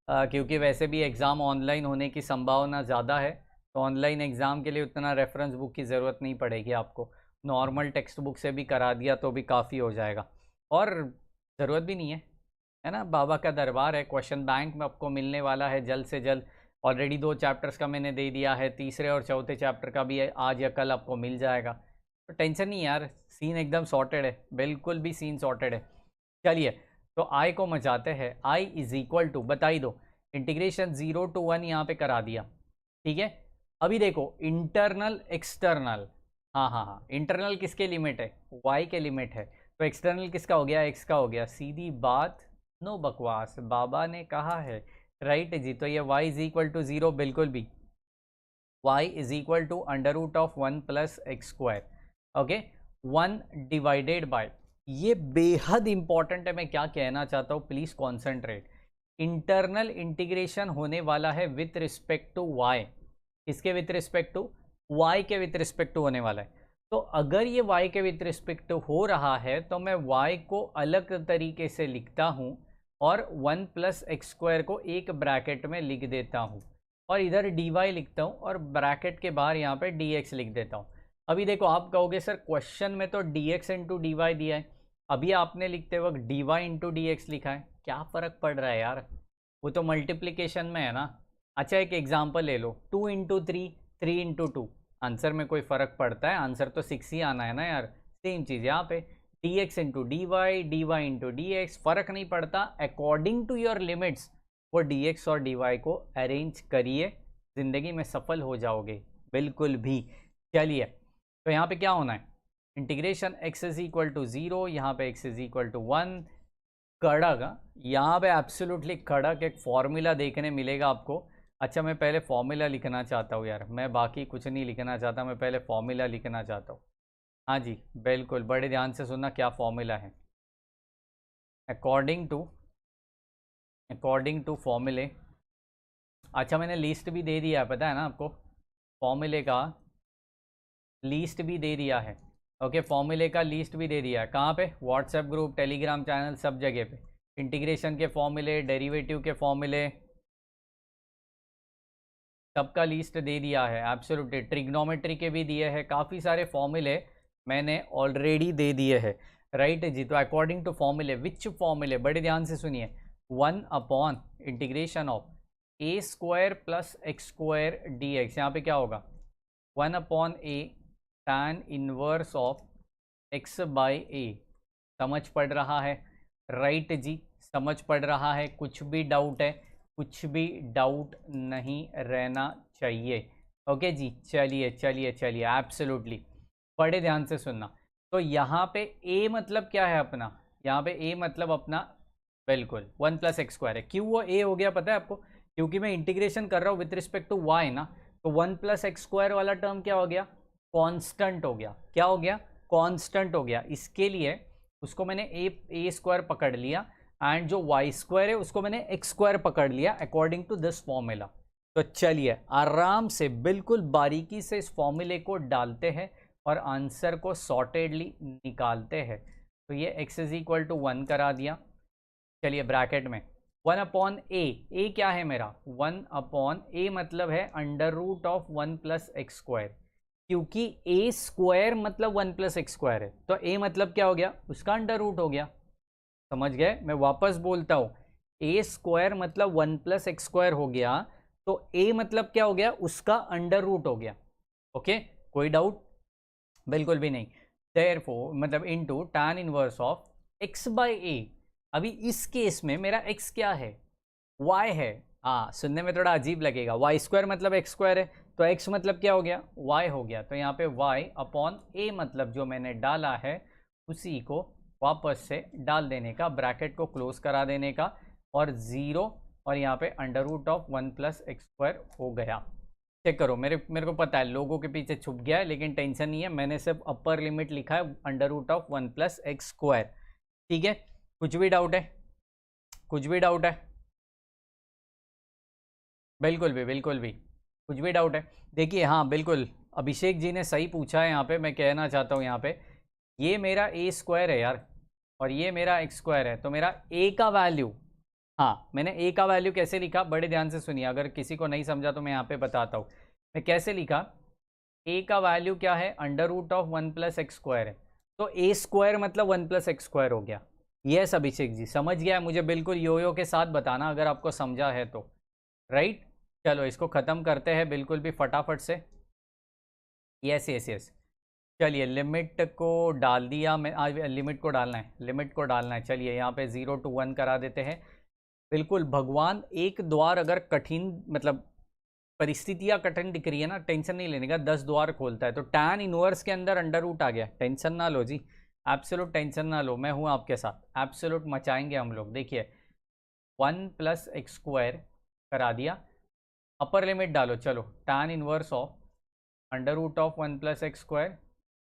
क्योंकि वैसे भी एग्ज़ाम ऑनलाइन होने की संभावना ज़्यादा है, तो ऑनलाइन एग्ज़ाम के लिए उतना रेफरेंस बुक की ज़रूरत नहीं पड़ेगी आपको, नॉर्मल टेक्स्ट बुक से भी करा दिया तो भी काफ़ी हो जाएगा, और ज़रूरत भी नहीं है, है ना। बाबा का दरबार है, क्वेश्चन बैंक में आपको मिलने वाला है जल्द से जल्द, ऑलरेडी 2 चैप्टर्स का मैंने दे दिया है, तीसरे और चौथे चैप्टर का भी आज या कल आपको मिल जाएगा, तो टेंशन नहीं यार, सीन एकदम सॉर्टेड है, बिल्कुल भी सीन सॉर्टेड है। चलिए तो आई को मचाते हैं। आई इज इक्वल टू, बताई दो, इंटीग्रेशन 0 to 1 यहाँ पे करा दिया, ठीक है। अभी देखो इंटरनल एक्सटर्नल, हाँ, इंटरनल किसके लिमिट है, y के लिमिट है, तो एक्सटर्नल किसका हो गया, x का हो गया, सीधी बात, नो बकवास, बाबा ने कहा है, राइट जी। तो ये y इज इक्वल टू 0, बिल्कुल भी, y is equal to under root of 1 plus x square, okay, 1 divided by, ये बेहद इंपॉर्टेंट है, मैं क्या कहना चाहता हूँ प्लीज कॉन्सेंट्रेट। इंटरनल इंटीग्रेशन होने वाला है विथ रिस्पेक्ट टू y, किसके विथ रिस्पेक्ट टू, y के विथ रिस्पेक्ट टू होने वाला है। तो अगर ये y के विथ रिस्पेक्ट हो रहा है तो मैं y को अलग तरीके से लिखता हूँ और 1 प्लस एक्स स्क्वायर को एक ब्रैकेट में लिख देता हूँ और इधर dy लिखता हूँ और ब्रैकेट के बाहर यहाँ पे dx लिख देता हूँ। अभी देखो आप कहोगे सर क्वेश्चन में तो dx इंटू dy दिया है, अभी आपने लिखते वक्त dy इंटू dx लिखा है, क्या फ़र्क पड़ रहा है यार, वो तो मल्टीप्लिकेशन में है ना। अच्छा एक एग्जाम्पल ले लो, 2 इंटू 3, 3 इंटू 2, आंसर में कोई फ़र्क पड़ता है, आंसर तो 6 ही आना है ना यार। सेम चीज़ यहाँ पे dx into d y, d y into d x, फ़र्क नहीं पड़ता, अकॉर्डिंग टू योर लिमिट्स वो dx और dy को अरेंज करिए, ज़िंदगी में सफल हो जाओगे बिल्कुल भी। चलिए तो यहाँ पे क्या होना है, integration x is equal to 0, यहाँ पे x इज इक्वल टू 1, कड़क, यहाँ पे एब्सोल्युटली कड़क एक फॉर्मूला देखने मिलेगा आपको। अच्छा मैं पहले फॉर्मूला लिखना चाहता हूँ यार, मैं बाकी कुछ नहीं लिखना चाहता, मैं पहले फॉर्मूला लिखना चाहता हूँ। हाँ जी बिल्कुल, बड़े ध्यान से सुनना क्या फॉर्मूला है। अकॉर्डिंग टू फॉर्मूले, अच्छा मैंने लिस्ट भी दे दिया है, पता है ना आपको, फॉर्मूले का लिस्ट भी दे दिया है, ओके, फॉर्मूले का लिस्ट भी दे दिया है, कहाँ पे, व्हाट्सएप ग्रुप, टेलीग्राम चैनल, सब जगह पे। इंटीग्रेशन के फॉर्मूले, डेरिवेटिव के फॉर्मूले, सबका लिस्ट दे दिया है एब्सोल्युटली, ट्रिग्नोमेट्री के भी दिए हैं, काफ़ी सारे फॉर्मूले मैंने ऑलरेडी दे दिए हैं, राइट जी। तो अकॉर्डिंग टू फॉर्मूले, विच फॉर्मूले, बड़े ध्यान से सुनिए, 1 upon integration of A square plus x square D X, यहाँ पे क्या होगा, 1 upon A tan inverse of x by A, समझ पड़ रहा है, राइट जी, समझ पड़ रहा है, कुछ भी डाउट है, कुछ भी डाउट नहीं रहना चाहिए, ओके जी। चलिए चलिए चलिए एब्सोल्युटली, बड़े ध्यान से सुनना। तो यहाँ पे a मतलब क्या है अपना, यहाँ पे a मतलब अपना बिल्कुल 1 प्लस एक्स स्क्वायर है। क्यों वो a हो गया पता है आपको, क्योंकि मैं इंटीग्रेशन कर रहा हूँ विथ रिस्पेक्ट टू y ना, तो 1 प्लस एक्स स्क्वायर वाला टर्म क्या हो गया, कांस्टेंट हो गया, क्या हो गया, कांस्टेंट हो गया। इसके लिए उसको मैंने ए स्क्वायर पकड़ लिया एंड जो वाई स्क्वायर है उसको मैंने एक्स स्क्वायर पकड़ लिया अकॉर्डिंग टू दिस फॉर्मूला। तो चलिए आराम से बिल्कुल बारीकी से इस फॉर्मूले को डालते हैं और आंसर को सॉर्टेडली निकालते हैं। तो ये x इज इक्वल टू 1 करा दिया, चलिए ब्रैकेट में 1 अपॉन ए क्या है मेरा, 1 अपॉन ए मतलब है under root of 1 plus x square, क्योंकि ए स्क्वायर मतलब 1 प्लस एक्स स्क्वायर है, तो ए मतलब क्या हो गया, उसका अंडर रूट हो गया, समझ गए। मैं वापस बोलता हूँ, ए स्क्वायर मतलब 1 प्लस एक्स स्क्वायर हो गया, तो ए मतलब क्या हो गया, उसका अंडर रूट हो गया, ओके, कोई डाउट, बिल्कुल भी नहीं। देयरफॉर मतलब into tan inverse of x by A. अभी इस केस में मेरा x क्या है, y है, हाँ सुनने में थोड़ा अजीब लगेगा, वाई स्क्वायर मतलब एक्स स्क्वायर है, तो x मतलब क्या हो गया, y हो गया, तो यहाँ पे y अपॉन a मतलब जो मैंने डाला है उसी को वापस से डाल देने का, ब्रैकेट को क्लोज करा देने का, और 0 और यहाँ पे under root of 1 plus x square हो गया। चेक करो, मेरे को पता है लोगों के पीछे छुप गया है, लेकिन टेंशन नहीं है, मैंने सिर्फ अपर लिमिट लिखा है under root of 1 plus x square, ठीक है। कुछ भी डाउट है, कुछ भी डाउट है, बिल्कुल भी कुछ भी डाउट है, देखिए हाँ बिल्कुल अभिषेक जी ने सही पूछा है, यहाँ पे मैं कहना चाहता हूँ, यहाँ पे ये मेरा ए स्क्वायर है यार और ये मेरा एक्स स्क्वायर है, तो मेरा ए का वैल्यू, हाँ मैंने ए का वैल्यू कैसे लिखा, बड़े ध्यान से सुनिए, अगर किसी को नहीं समझा तो मैं यहाँ पे बताता हूँ मैं कैसे लिखा। ए का वैल्यू क्या है, under root of 1 plus x square है, तो ए स्क्वायर मतलब 1 प्लस एक्स स्क्वायर हो गया। यस अभिषेक जी समझ गया है, मुझे बिल्कुल यो के साथ बताना अगर आपको समझा है तो, राइट। चलो इसको ख़त्म करते हैं बिल्कुल भी फटाफट से। यस यस यस, चलिए लिमिट को डाल दिया मैं, आज लिमिट को डालना है, लिमिट को डालना है। चलिए यहाँ पे 0 to 1 करा देते हैं। बिल्कुल भगवान, एक द्वार अगर कठिन मतलब परिस्थितियाँ कठिन दिख रही है ना, टेंशन नहीं लेने का, 10 द्वार खोलता है। तो tan इनवर्स के अंदर अंडर रूट आ गया, टेंशन ना लो जी, एब्सोल्यूट टेंशन ना लो, मैं हूँ आपके साथ, एब्सोल्यूट मचाएंगे हम लोग। देखिए 1 + x² करा दिया, अपर लिमिट डालो। चलो tan inverse of under root of 1 + x²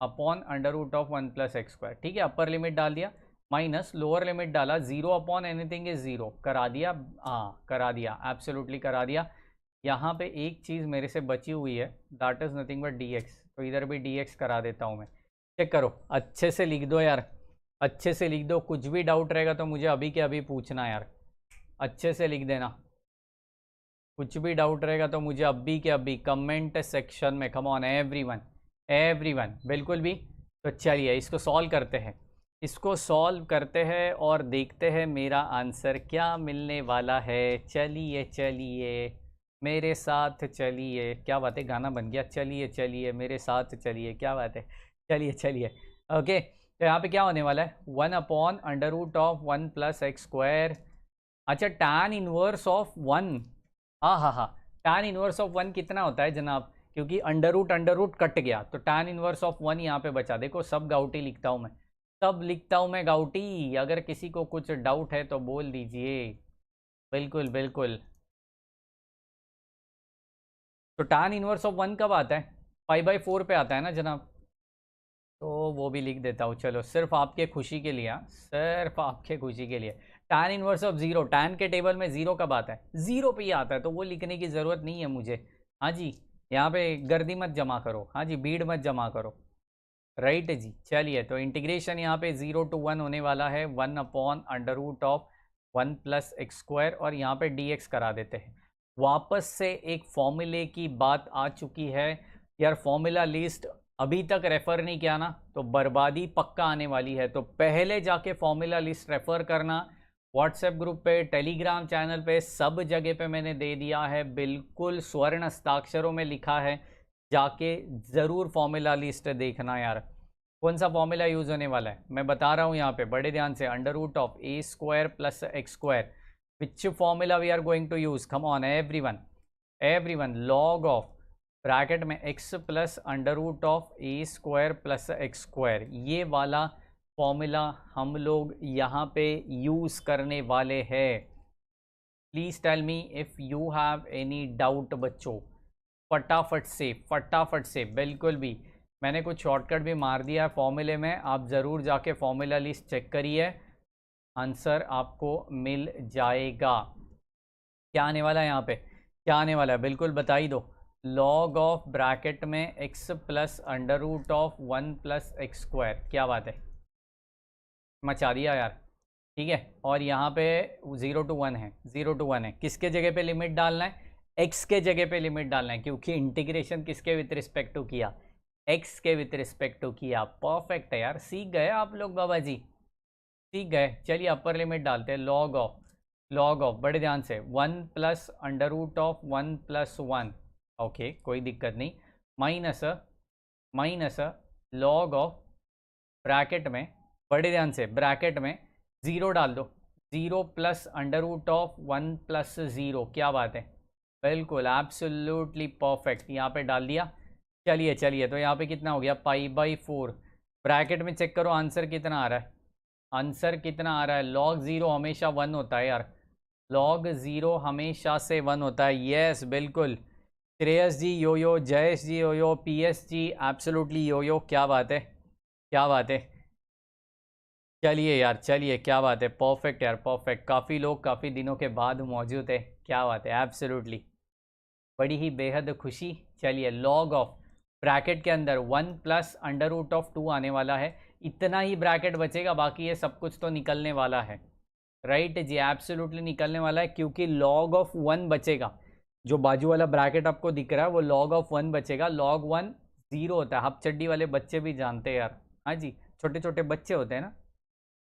upon under root of 1 + x², ठीक है, अपर लिमिट डाल दिया, माइनस लोअर लिमिट डाला, 0 अपॉन एनीथिंग इज 0 करा दिया। हाँ करा दिया, एब्सोल्युटली करा दिया। यहाँ पे एक चीज़ मेरे से बची हुई है, that is nothing but dx, तो इधर भी dx करा देता हूँ मैं। चेक करो, अच्छे से लिख दो यार, अच्छे से लिख दो, कुछ भी डाउट रहेगा तो मुझे अभी के अभी पूछना यार, अच्छे से लिख देना। कुछ भी डाउट रहेगा तो मुझे अभी के अभी कमेंट सेक्शन में, कम ऑन एवरीवन, एवरीवन, बिल्कुल भी। तो चलिए इसको सॉल्व करते हैं, इसको सॉल्व करते हैं और देखते हैं मेरा आंसर क्या मिलने वाला है। चलिए चलिए मेरे साथ चलिए, क्या बात है, गाना बन गया, चलिए चलिए मेरे साथ चलिए, क्या बात है, चलिए चलिए। ओके, तो यहाँ पे क्या होने वाला है, 1 upon under root of 1 + x²। अच्छा tan इनवर्स ऑफ 1, हाँ, tan इनवर्स ऑफ 1 कितना होता है जनाब, क्योंकि अंडर रूट कट गया, तो tan इनवर्स ऑफ 1 यहाँ पे बचा। देखो सब गाउटी लिखता हूँ मैं, सब लिखता हूँ मैं गाउटी, अगर किसी को कुछ डाउट है तो बोल दीजिए। बिल्कुल बिल्कुल, तो tan इनवर्स ऑफ 1 कब आता है, 5/4 पे आता है ना जनाब, तो वो भी लिख देता हूँ। चलो सिर्फ आपके खुशी के लिए, सिर्फ आपके खुशी के लिए। tan इनवर्स ऑफ 0, tan के टेबल में 0 कब आता है, 0 पे ही आता है, तो वो लिखने की ज़रूरत नहीं है मुझे। हाँ जी, यहाँ पे गर्दी मत जमा करो, हाँ जी भीड़ मत जमा करो, राइट जी। चलिए तो इंटीग्रेशन यहाँ पे 0 to 1 होने वाला है, 1 upon under root of 1 + x², और यहाँ पे dx करा देते हैं। वापस से एक फॉर्मूले की बात आ चुकी है यार, फॉर्मूला लिस्ट अभी तक रेफ़र नहीं किया ना तो बर्बादी पक्का आने वाली है, तो पहले जाके फॉर्मूला लिस्ट रेफ़र करना। व्हाट्सएप ग्रुप पे, टेलीग्राम चैनल पे, सब जगह पे मैंने दे दिया है, बिल्कुल स्वर्ण हस्ताक्षरों में लिखा है, जाके ज़रूर फॉर्मूला लिस्ट देखना यार। कौन सा फॉर्मूला यूज़ होने वाला है मैं बता रहा हूँ यहाँ पे, बड़े ध्यान से, under root of a² + x², which formula we are going to use, come on everyone, everyone, log of bracket में x + under root of a² + x², ये वाला फॉर्मूला हम लोग यहाँ पे यूज़ करने वाले हैं। Please tell me if you have any doubt बच्चों, फटाफट से, बिल्कुल भी। मैंने कुछ शॉर्टकट भी मार दिया है फॉर्मूले में, आप ज़रूर जाके फॉर्मूला लिस्ट चेक करिए, आंसर आपको मिल जाएगा। क्या आने वाला है यहाँ पे, क्या आने वाला है, बिल्कुल बता ही दो। लॉग ऑफ ब्रैकेट में x + under root of 1 + x², क्या बात है, मचा दिया यार, ठीक है। और यहाँ पे 0 to 1 है, 0 to 1 है, किसके जगह पे लिमिट डालना है, x के जगह पे लिमिट डालना है, क्योंकि इंटीग्रेशन किसके विथ रिस्पेक्ट टू किया, x के विथ रिस्पेक्ट टू किया। परफेक्ट है यार, सीख गए आप लोग बाबा जी, सीख गए। चलिए अपर लिमिट डालते हैं, लॉग ऑफ बड़े ध्यान से 1 + अंडर रूट ऑफ 1 + 1, ओके कोई दिक्कत नहीं, माइनस लॉग ऑफ ब्रैकेट में, बड़े ध्यान से ब्रैकेट में 0 डाल दो, 0 + अंडर रूट ऑफ 1 + 0, क्या बात है, बिल्कुल एब्सोल्युटली परफेक्ट, यहाँ पे डाल दिया। चलिए चलिए तो यहाँ पे कितना हो गया, π/4, ब्रैकेट में चेक करो आंसर कितना आ रहा है, आंसर कितना आ रहा है, log 0 हमेशा 1 होता है यार, log 0 हमेशा से 1 होता है, यस बिल्कुल। श्रेयस जी योयो, जयेश जी योयो, PS जी एब्सोल्युटली योयो, क्या बात है, क्या बात है। चलिए यार चलिए, क्या बात है, परफेक्ट यार परफेक्ट, काफ़ी लोग काफ़ी दिनों के बाद मौजूद है, क्या बात है, एब्सोल्युटली, बड़ी ही बेहद खुशी। चलिए लॉग ऑफ ब्रैकेट के अंदर 1 + अंडर रूट ऑफ 2 आने वाला है, इतना ही ब्रैकेट बचेगा, बाकी ये सब कुछ तो निकलने वाला है, राइट जी, एब्सोल्युटली निकलने वाला है, क्योंकि लॉग ऑफ 1 बचेगा, जो बाजू वाला ब्रैकेट आपको दिख रहा है वो log ऑफ 1 बचेगा, log 1 0 होता है, हाफ चड्डी वाले बच्चे भी जानते हैं यार, हाँ जी, छोटे छोटे बच्चे होते हैं ना,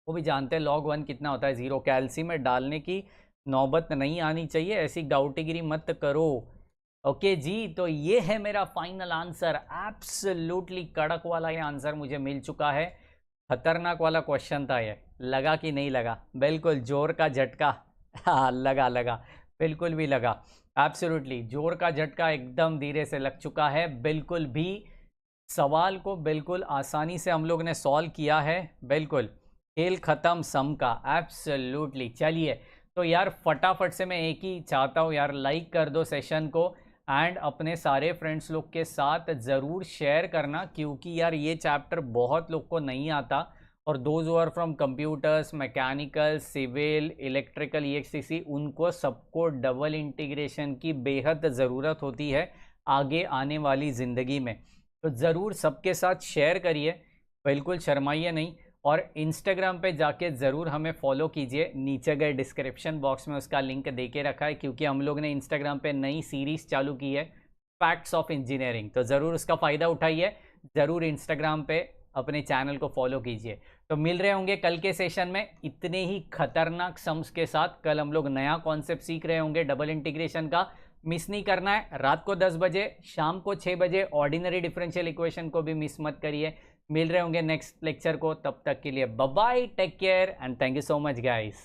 वो भी जानते हैं log 1 कितना होता है, 0, कैल्सी में डालने की नौबत नहीं आनी चाहिए, ऐसी डाउटिगिरी मत करो। ओके जी, तो ये है मेरा फाइनल आंसर। एब्सोल्युटली कड़क वाला ये आंसर मुझे मिल चुका है। खतरनाक वाला क्वेश्चन था ये, लगा कि नहीं लगा? बिल्कुल जोर का झटका। हाँ लगा लगा, बिल्कुल भी लगा। एब्सोल्युटली जोर का झटका एकदम धीरे से लग चुका है। बिल्कुल भी सवाल को बिल्कुल आसानी से हम लोग ने सॉल्व किया है। बिल्कुल खेल खत्म सम का। एब्सोल्युटली। चलिए तो यार फटाफट से मैं एक ही चाहता हूँ यार, लाइक कर दो सेशन को एंड अपने सारे फ्रेंड्स लोग के साथ ज़रूर शेयर करना, क्योंकि यार ये चैप्टर बहुत लोग को नहीं आता। और those who are from computers, mechanical, civil, electrical, EXTC, उनको सबको डबल इंटीग्रेशन की बेहद ज़रूरत होती है आगे आने वाली ज़िंदगी में। तो ज़रूर सबके साथ शेयर करिए, बिल्कुल शर्माइए नहीं। और इंस्टाग्राम पे जाके ज़रूर हमें फॉलो कीजिए, नीचे गए डिस्क्रिप्शन बॉक्स में उसका लिंक दे के रखा है, क्योंकि हम लोग ने इंस्टाग्राम पे नई सीरीज़ चालू की है फैक्ट्स ऑफ इंजीनियरिंग। तो ज़रूर उसका फ़ायदा उठाइए, ज़रूर इंस्टाग्राम पे अपने चैनल को फॉलो कीजिए। तो मिल रहे होंगे कल के सेशन में इतने ही खतरनाक सम्स के साथ। कल हम लोग नया कॉन्सेप्ट सीख रहे होंगे डबल इंटीग्रेशन का, मिस नहीं करना है। रात को 10 बजे, शाम को 6 बजे ऑर्डिनरी डिफरेंशियल इक्वेशन को भी मिस मत करिए। मिल रहे होंगे नेक्स्ट लेक्चर को, तब तक के लिए bye bye, take care and thank you so much guys.